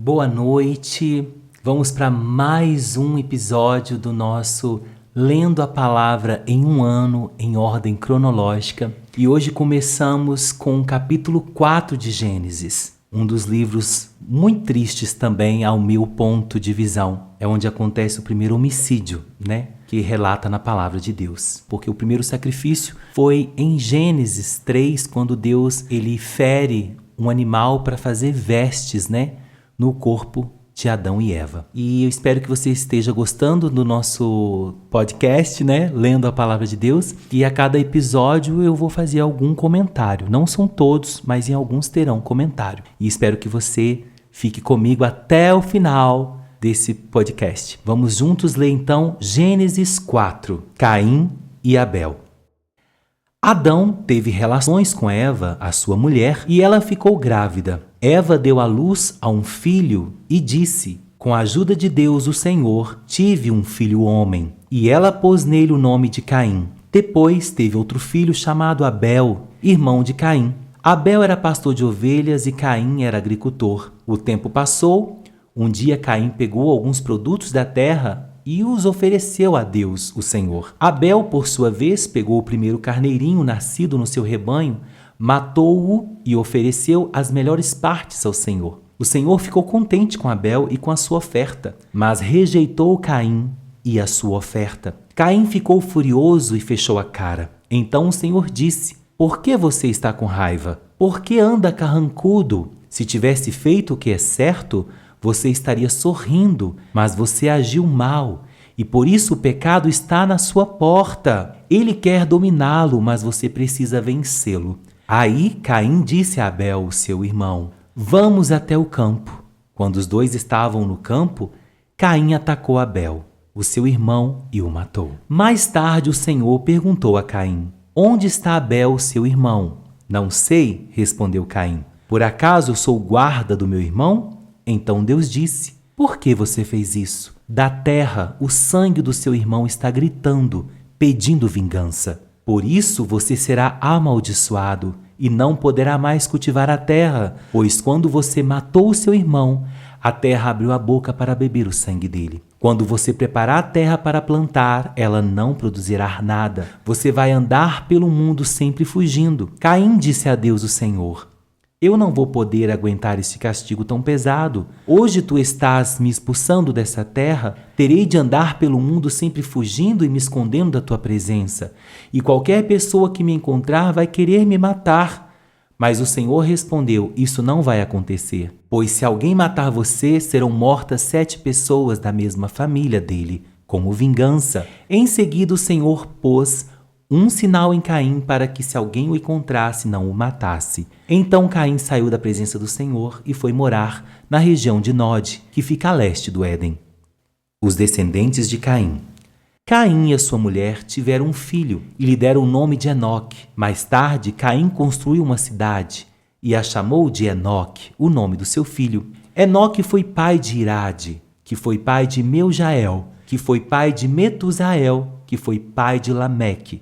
Boa noite. Vamos para mais um episódio do nosso Lendo a Palavra em um Ano em ordem cronológica. E hoje começamos com o capítulo 4 de Gênesis, um dos livros muito tristes também ao meu ponto de visão. É onde acontece o primeiro homicídio, que relata na palavra de Deus. Porque o primeiro sacrifício foi em Gênesis 3, quando Deus ele fere um animal para fazer vestes, no corpo de Adão e Eva. E eu espero que você esteja gostando do nosso podcast, Lendo a Palavra de Deus. E a cada episódio eu vou fazer algum comentário. Não são todos, mas em alguns terão comentário. E espero que você fique comigo até o final desse podcast. Vamos juntos ler então Gênesis 4, Caim e Abel. Adão teve relações com Eva, a sua mulher, e ela ficou grávida. Eva deu à luz a um filho e disse: com a ajuda de Deus, o Senhor, tive um filho homem. E ela pôs nele o nome de Caim. Depois teve outro filho chamado Abel, irmão de Caim. Abel era pastor de ovelhas e Caim era agricultor. O tempo passou. Um dia Caim pegou alguns produtos da terra e os ofereceu a Deus, o Senhor. Abel, por sua vez, pegou o primeiro carneirinho nascido no seu rebanho, matou-o e ofereceu as melhores partes ao Senhor. O Senhor ficou contente com Abel e com a sua oferta, mas rejeitou Caim e a sua oferta. Caim ficou furioso e fechou a cara. Então o Senhor disse: por que você está com raiva? Por que anda carrancudo? Se tivesse feito o que é certo, você estaria sorrindo, mas você agiu mal, e por isso o pecado está na sua porta. Ele quer dominá-lo, mas você precisa vencê-lo. Aí Caim disse a Abel, seu irmão: vamos até o campo. Quando os dois estavam no campo, Caim atacou Abel, o seu irmão, e o matou. Mais tarde o Senhor perguntou a Caim: onde está Abel, seu irmão? Não sei, respondeu Caim. Por acaso sou guarda do meu irmão? Então Deus disse: por que você fez isso? Da terra, o sangue do seu irmão está gritando, pedindo vingança. Por isso você será amaldiçoado e não poderá mais cultivar a terra, pois quando você matou o seu irmão, a terra abriu a boca para beber o sangue dele. Quando você preparar a terra para plantar, ela não produzirá nada. Você vai andar pelo mundo sempre fugindo. Caim disse a Deus, o Senhor: eu não vou poder aguentar esse castigo tão pesado. Hoje tu estás me expulsando dessa terra. Terei de andar pelo mundo sempre fugindo e me escondendo da tua presença. E qualquer pessoa que me encontrar vai querer me matar. Mas o Senhor respondeu: isso não vai acontecer. Pois se alguém matar você, serão mortas 7 pessoas da mesma família dele, como vingança. Em seguida o Senhor pôs um sinal em Caim para que, se alguém o encontrasse, não o matasse. Então Caim saiu da presença do Senhor e foi morar na região de Nod, que fica a leste do Éden. Os descendentes de Caim. Caim e a sua mulher tiveram um filho e lhe deram o nome de Enoque. Mais tarde, Caim construiu uma cidade e a chamou de Enoque, o nome do seu filho. Enoque foi pai de Irade, que foi pai de Meujael, que foi pai de Metusael, que foi pai de Lameque.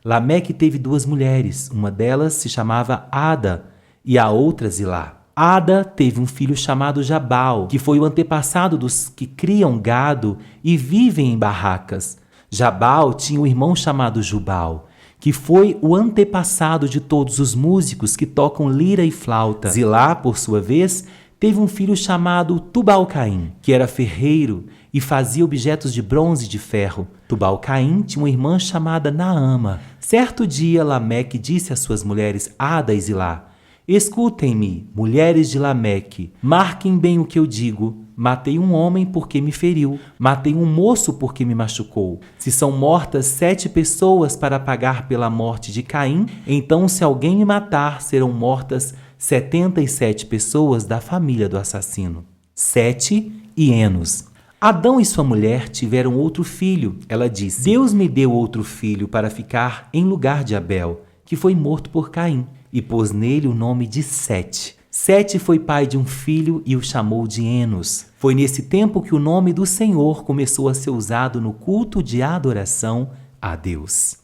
Lameque teve 2 mulheres, uma delas se chamava Ada e a outra Zilá. Ada teve um filho chamado Jabal, que foi o antepassado dos que criam gado e vivem em barracas. Jabal tinha um irmão chamado Jubal, que foi o antepassado de todos os músicos que tocam lira e flauta. Zilá, por sua vez, teve um filho chamado Tubal-Caim, que era ferreiro e fazia objetos de bronze e de ferro. Tubal-Caim tinha uma irmã chamada Naama. Certo dia, Lameque disse às suas mulheres Ada e Zilá: escutem-me, mulheres de Lameque, marquem bem o que eu digo. Matei um homem porque me feriu, matei um moço porque me machucou. Se são mortas 7 pessoas para pagar pela morte de Caim, então se alguém me matar, serão mortas 77 pessoas da família do assassino. 7 e Enos. Adão e sua mulher tiveram outro filho. Ela disse: Deus me deu outro filho para ficar em lugar de Abel, que foi morto por Caim, e pôs nele o nome de Sete. Sete foi pai de um filho e o chamou de Enos. Foi nesse tempo que o nome do Senhor começou a ser usado no culto de adoração a Deus.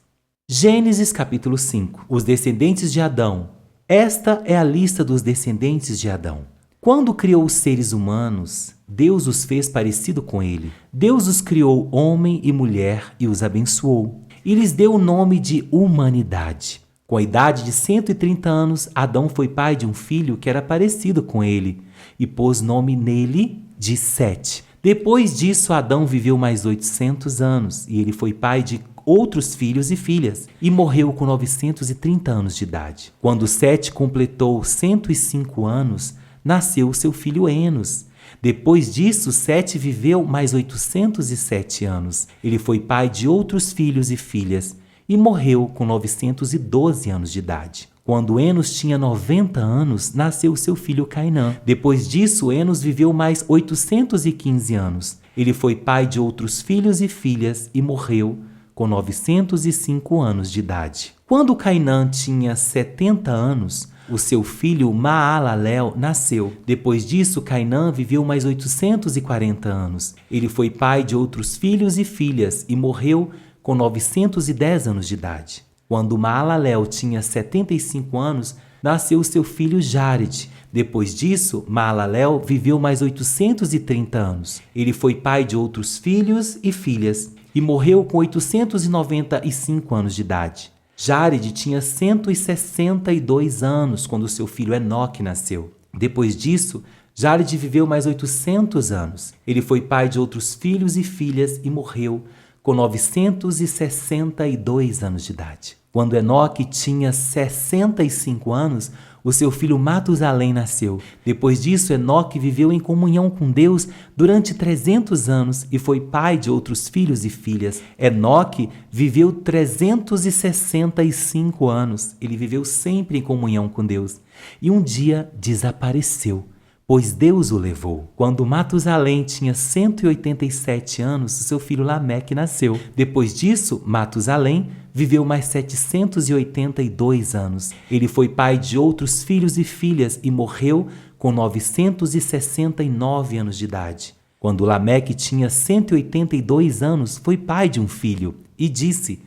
Gênesis capítulo 5. Os descendentes de Adão. Esta é a lista dos descendentes de Adão. Quando criou os seres humanos, Deus os fez parecido com ele. Deus os criou homem e mulher e os abençoou. E lhes deu o nome de humanidade. Com a idade de 130 anos, Adão foi pai de um filho que era parecido com ele e pôs nome nele de Sete. Depois disso, Adão viveu mais 800 anos e ele foi pai de outros filhos e filhas e morreu com 930 anos de idade. Quando Sete completou 105 anos, nasceu seu filho Enos. Depois disso, Sete viveu mais 807 anos. Ele foi pai de outros filhos e filhas e morreu com 912 anos de idade. Quando Enos tinha 90 anos, nasceu seu filho Cainã. Depois disso, Enos viveu mais 815 anos. Ele foi pai de outros filhos e filhas e morreu com 905 anos de idade. Quando Cainã tinha 70 anos, o seu filho Maalalel nasceu. Depois disso, Cainã viveu mais 840 anos. Ele foi pai de outros filhos e filhas e morreu com 910 anos de idade. Quando Maalalel tinha 75 anos, nasceu seu filho Jared. Depois disso, Maalalel viveu mais 830 anos. Ele foi pai de outros filhos e filhas e morreu com 895 anos de idade. Jared tinha 162 anos quando seu filho Enoque nasceu. Depois disso, Jared viveu mais 800 anos. Ele foi pai de outros filhos e filhas e morreu com 962 anos de idade. Quando Enoque tinha 65 anos, o seu filho Matusalém nasceu. Depois disso, Enoque viveu em comunhão com Deus durante 300 anos e foi pai de outros filhos e filhas. Enoque viveu 365 anos. Ele viveu sempre em comunhão com Deus. E um dia desapareceu, pois Deus o levou. Quando Matusalém tinha 187 anos, seu filho Lameque nasceu. Depois disso, Matusalém viveu mais 782 anos. Ele foi pai de outros filhos e filhas e morreu com 969 anos de idade. Quando Lameque tinha 182 anos, foi pai de um filho e disse: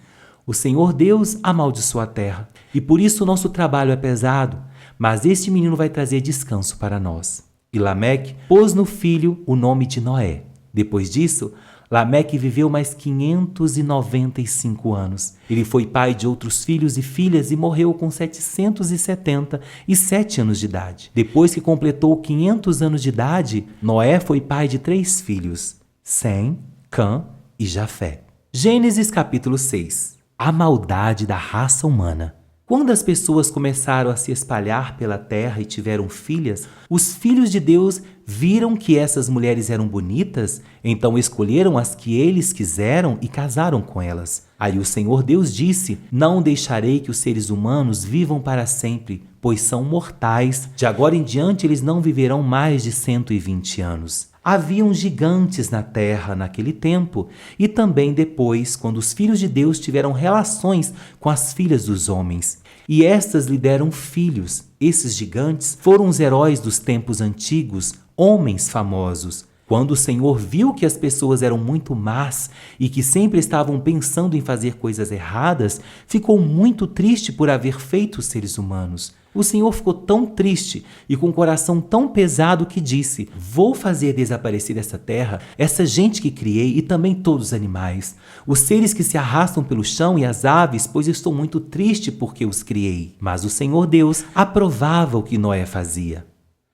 "O Senhor Deus amaldiçoou a terra, e por isso o nosso trabalho é pesado, mas este menino vai trazer descanso para nós." E Lameque pôs no filho o nome de Noé. Depois disso, Lameque viveu mais 595 anos. Ele foi pai de outros filhos e filhas e morreu com 777 anos de idade. Depois que completou 500 anos de idade, Noé foi pai de 3 filhos, Sem, Cã e Jafé. Gênesis capítulo 6. A maldade da raça humana. Quando as pessoas começaram a se espalhar pela terra e tiveram filhas, os filhos de Deus viram que essas mulheres eram bonitas, então escolheram as que eles quiseram e casaram com elas. Aí o Senhor Deus disse: "Não deixarei que os seres humanos vivam para sempre, pois são mortais. De agora em diante eles não viverão mais de 120 anos." Haviam gigantes na terra naquele tempo e também depois, quando os filhos de Deus tiveram relações com as filhas dos homens. E estas lhe deram filhos. Esses gigantes foram os heróis dos tempos antigos, homens famosos. Quando o Senhor viu que as pessoas eram muito más e que sempre estavam pensando em fazer coisas erradas, ficou muito triste por haver feito os seres humanos. O Senhor ficou tão triste e com o coração tão pesado que disse: "Vou fazer desaparecer essa terra, essa gente que criei e também todos os animais, os seres que se arrastam pelo chão e as aves, pois estou muito triste porque os criei." Mas o Senhor Deus aprovava o que Noé fazia.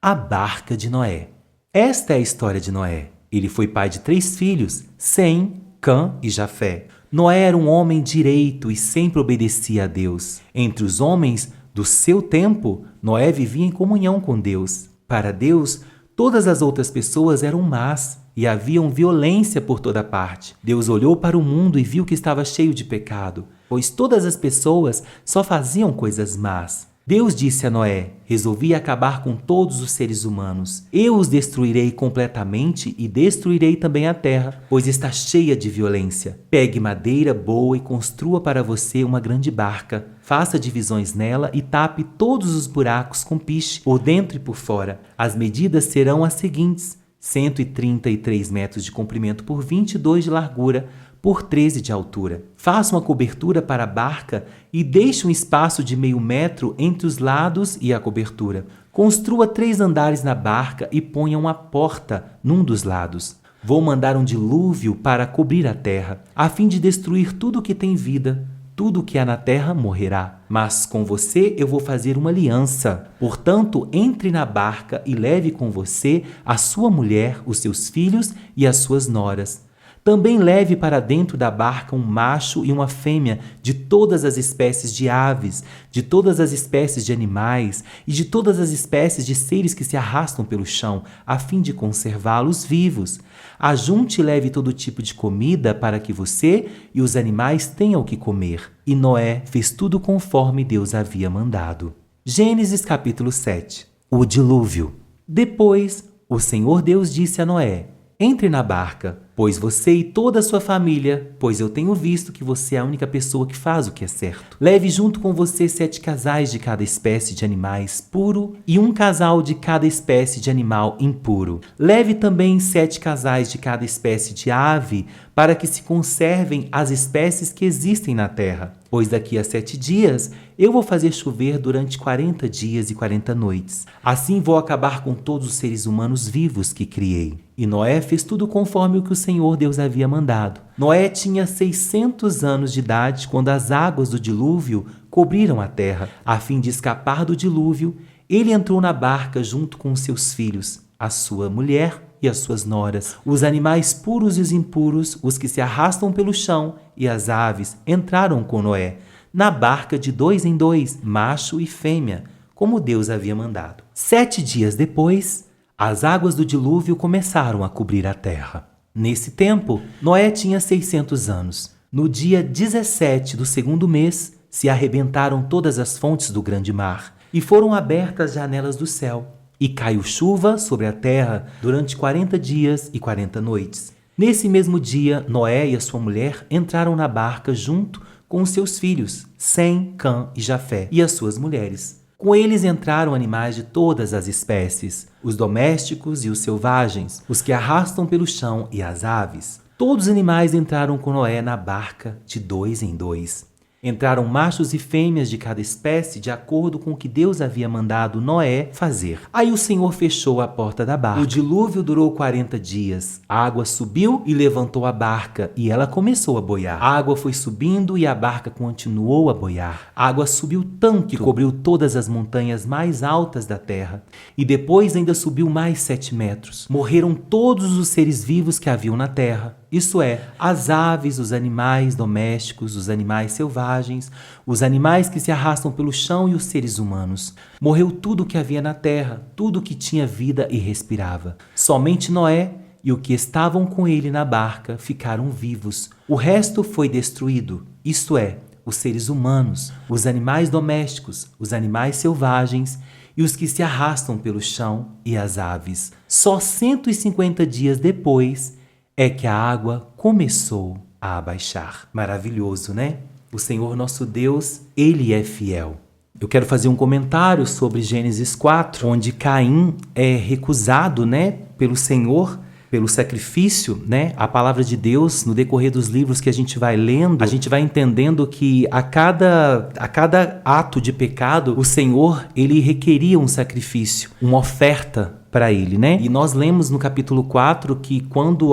A barca de Noé. Esta é a história de Noé. Ele foi pai de 3 filhos, Sem, Cã e Jafé. Noé era um homem direito e sempre obedecia a Deus. Entre os homens do seu tempo, Noé vivia em comunhão com Deus. Para Deus, todas as outras pessoas eram más e haviam violência por toda parte. Deus olhou para o mundo e viu que estava cheio de pecado, pois todas as pessoas só faziam coisas más. Deus disse a Noé: "Resolvi acabar com todos os seres humanos. Eu os destruirei completamente e destruirei também a terra, pois está cheia de violência. Pegue madeira boa e construa para você uma grande barca. Faça divisões nela e tape todos os buracos com piche, por dentro e por fora. As medidas serão as seguintes: 133 metros de comprimento por 22 de largura, por 13 de altura. Faça uma cobertura para a barca e deixe um espaço de meio metro entre os lados e a cobertura. Construa 3 andares na barca e ponha uma porta num dos lados. Vou mandar um dilúvio para cobrir a terra, a fim de destruir tudo que tem vida. Tudo que há na terra morrerá, mas com você eu vou fazer uma aliança. Portanto, entre na barca e leve com você a sua mulher, os seus filhos e as suas noras. Também leve para dentro da barca um macho e uma fêmea de todas as espécies de aves, de todas as espécies de animais e de todas as espécies de seres que se arrastam pelo chão, a fim de conservá-los vivos. Ajunte e leve todo tipo de comida para que você e os animais tenham o que comer. E Noé fez tudo conforme Deus havia mandado. Gênesis capítulo 7. O dilúvio. Depois, o Senhor Deus disse a Noé: entre na barca, pois você e toda a sua família, pois eu tenho visto que você é a única pessoa que faz o que é certo. Leve junto com você 7 casais de cada espécie de animais puro e um casal de cada espécie de animal impuro. Leve também 7 casais de cada espécie de ave, para que se conservem as espécies que existem na terra. Pois daqui a 7 dias eu vou fazer chover durante 40 dias e 40 noites. Assim vou acabar com todos os seres humanos vivos que criei. E Noé fez tudo conforme o que o Senhor Deus havia mandado. Noé tinha 600 anos de idade quando as águas do dilúvio cobriram a terra. A fim de escapar do dilúvio, ele entrou na barca junto com seus filhos, a sua mulher e as suas noras. Os animais puros e os impuros, os que se arrastam pelo chão e as aves, entraram com Noé, na barca de 2 em 2, macho e fêmea, como Deus havia mandado. 7 dias depois, as águas do dilúvio começaram a cobrir a terra. Nesse tempo, Noé tinha 600 anos. No dia 17 do 2º mês, se arrebentaram todas as fontes do grande mar, e foram abertas as janelas do céu, e caiu chuva sobre a terra durante 40 dias e 40 noites. Nesse mesmo dia, Noé e a sua mulher entraram na barca junto com os seus filhos, Sem, Cã e Jafé, e as suas mulheres. Com eles entraram animais de todas as espécies, os domésticos e os selvagens, os que arrastam pelo chão e as aves. Todos os animais entraram com Noé na barca de 2 em 2. Entraram machos e fêmeas de cada espécie de acordo com o que Deus havia mandado Noé fazer. Aí o Senhor fechou a porta da barca. O dilúvio durou 40 dias. A água subiu e levantou a barca, e ela começou a boiar. A água foi subindo e a barca continuou a boiar. A água subiu tanto que cobriu todas as montanhas mais altas da terra. E depois ainda subiu mais 7 metros. Morreram todos os seres vivos que haviam na terra. Isso é, as aves, os animais domésticos, os animais selvagens, os animais que se arrastam pelo chão e os seres humanos. Morreu tudo o que havia na terra, tudo o que tinha vida e respirava. Somente Noé e o que estavam com ele na barca ficaram vivos. O resto foi destruído, isto é, os seres humanos, os animais domésticos, os animais selvagens e os que se arrastam pelo chão e as aves. Só 150 dias depois é que a água começou a abaixar. Maravilhoso, né? O Senhor nosso Deus, Ele é fiel. Eu quero fazer um comentário sobre Gênesis 4, onde Caim é recusado, né, pelo Senhor, pelo sacrifício, né? A palavra de Deus, no decorrer dos livros que a gente vai lendo, a gente vai entendendo que a cada ato de pecado, o Senhor, Ele requeria um sacrifício, uma oferta para ele, né? E nós lemos no capítulo 4 que quando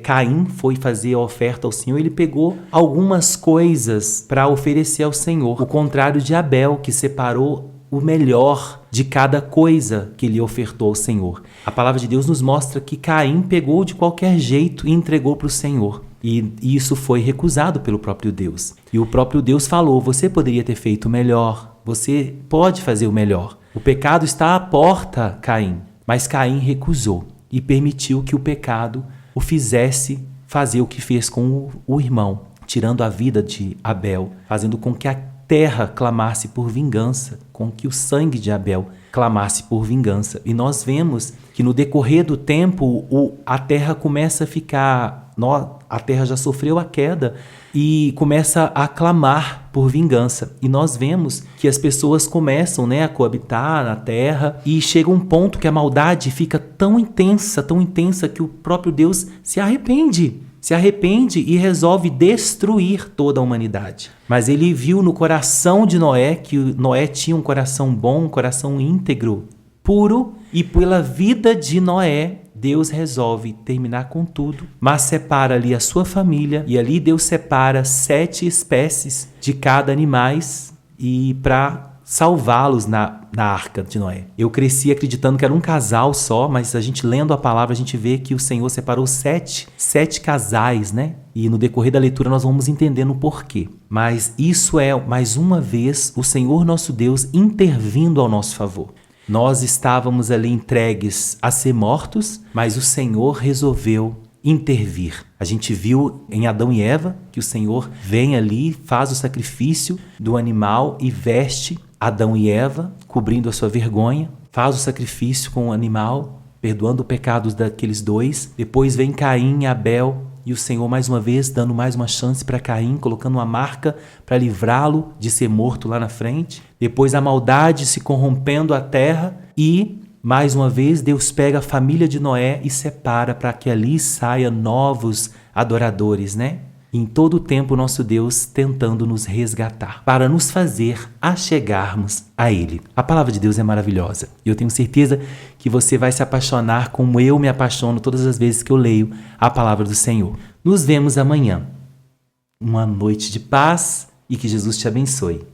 Caim foi fazer a oferta ao Senhor, ele pegou algumas coisas para oferecer ao Senhor. O contrário de Abel, que separou o melhor de cada coisa que ele ofertou ao Senhor. A palavra de Deus nos mostra que Caim pegou de qualquer jeito e entregou para o Senhor. E isso foi recusado pelo próprio Deus. E o próprio Deus falou: você poderia ter feito melhor, você pode fazer o melhor. O pecado está à porta, Caim. Mas Caim recusou e permitiu que o pecado o fizesse fazer o que fez com o irmão, tirando a vida de Abel, fazendo com que a terra clamasse por vingança, com que o sangue de Abel clamasse por vingança. E nós vemos que no decorrer do tempo a terra começa a ficar... A terra já sofreu a queda e começa a clamar por vingança. E nós vemos que as pessoas começam, né, a coabitar na terra e chega um ponto que a maldade fica tão intensa que o próprio Deus se arrepende. se arrepende e resolve destruir toda a humanidade. Mas ele viu no coração de Noé que Noé tinha um coração bom, um coração íntegro, puro, e pela vida de Noé, Deus resolve terminar com tudo, mas separa ali a sua família, e ali Deus separa 7 espécies de cada animais e para salvá-los na arca de Noé. Eu cresci acreditando que era um casal só, mas a gente lendo a palavra, a gente vê que o Senhor separou sete casais, né? E no decorrer da leitura nós vamos entendendo o porquê. Mas isso é, mais uma vez, o Senhor nosso Deus intervindo ao nosso favor. Nós estávamos ali entregues a ser mortos, mas o Senhor resolveu intervir. A gente viu em Adão e Eva que o Senhor vem ali, faz o sacrifício do animal e veste Adão e Eva, cobrindo a sua vergonha, faz o sacrifício com o animal, perdoando os pecados daqueles dois. Depois vem Caim e Abel, e o Senhor mais uma vez dando mais uma chance para Caim, colocando uma marca para livrá-lo de ser morto lá na frente. Depois a maldade se corrompendo a terra e, mais uma vez, Deus pega a família de Noé e separa para que ali saia novos adoradores, né? Em todo o tempo, nosso Deus tentando nos resgatar, para nos fazer achegarmos a Ele. A palavra de Deus é maravilhosa. E eu tenho certeza que você vai se apaixonar como eu me apaixono todas as vezes que eu leio a palavra do Senhor. Nos vemos amanhã. Uma noite de paz e que Jesus te abençoe.